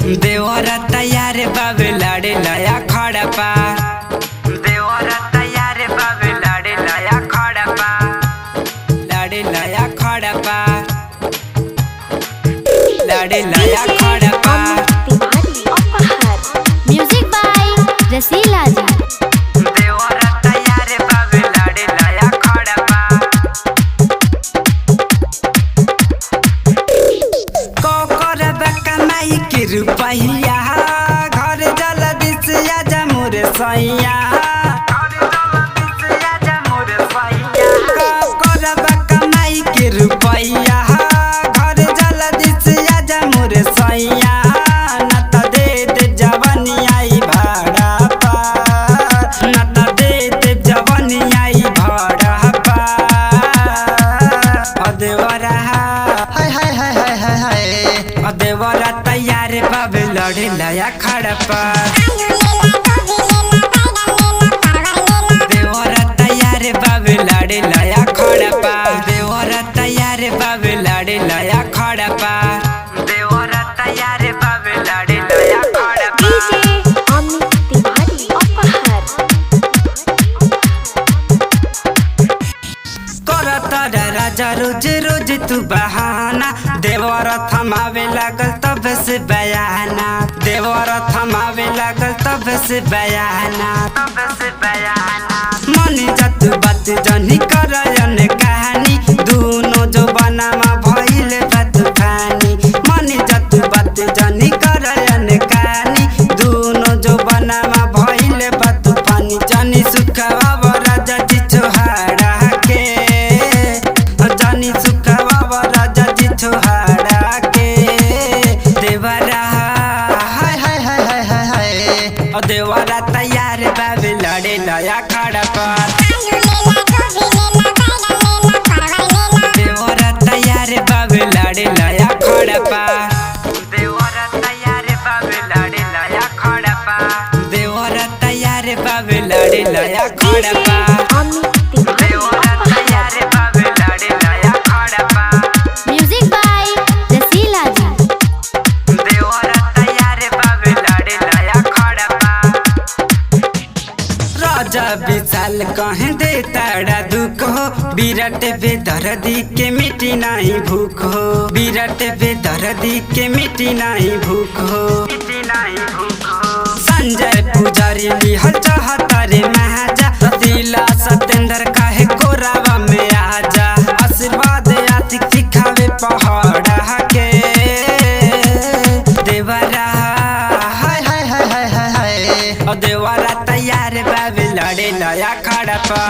देवरा तैयार बाबे लाड़े लाया खड़ा पा। देवरा तैयार बाबे लाड़े लाया खड़ा पा। लाड़े लाया खड़ा पा। लाड़े लाया खड़ा पा। म्यूजिक बाय रसीला जी। देवरा तैयार बाबे लाड़े लाया खड़ा पा। कोकर बकमाई के रुपैया घर जल्दी से आजा मोरे सैया। कोकर बकमाई के रुपैया घर जल्दी से आजा मोरे सैया। न त दे दे जवानी आई भाड़ा पा। न त दे दे जवानी आई भाड़ा पा। देवरा हाय हाय हाय हाय हाय हाय देवरा तैयार बाबे लड़े लाया खड़ा पा। देवरा तैयार बाबे लड़े लाया खड़ा पा। देवरा तैयार बाबे लड़े लाया खड़ा पा। देवरा तैयार बाबे लड़े लाया खड़ा पा। डीजे अमित तिवारी अपहर। करता राजा रोज रोज तू बहाना। देवरा थमावे लागल तब से बयाना। देवरा थमावे लागल तब से बयाना। मनी जत बात जनी करयन कहानी। दोनों जो बनामा भइल बात खानी। मनी जत बात जनी करयन कहानी। दोनों जो बनामा भइल बात पानी। जनी सुखवा राजा जी छोहाड़ा के। जनी सुखवा राजा जी छोहाड़ा के। देवरा हाय हाय हाय हाय हाय हाय देवरा तैयार बाबे लड़े लाया खड़ा पा। देवरा तैयार बाबे लड़े लाया खड़ा पा। देवरा तैयार बाबे लड़े लाया खड़ा पा। देवरा तैयार बाबे लड़े लाया खड़ा पा। अमित तिवारी देवरा अपहर। तैयार बाबे लड़े लाया खड़ा पा। म्यूजिक बाय रसीला जी। देवरा तैयार बाबे लड़े लाया खड़ा पा। राजा विशाल कहे दे ताड़ा दुख हो। विराट बेदर्दी के मिटी नहीं भूख हो। विराट बेदर्दी के मिटी नहीं भूख हो। संजय पुजारी लिहल चाहता रे महाजा। रसीला सतेंद्र काहे कोरावा में आजा। आशीर्वाद आशिक सिखावे पहाड़ा के। देवरा हाय हाय हाय हाय हाय हाय देवरा तैयार बाबे लड़े लाया खड़ा पा।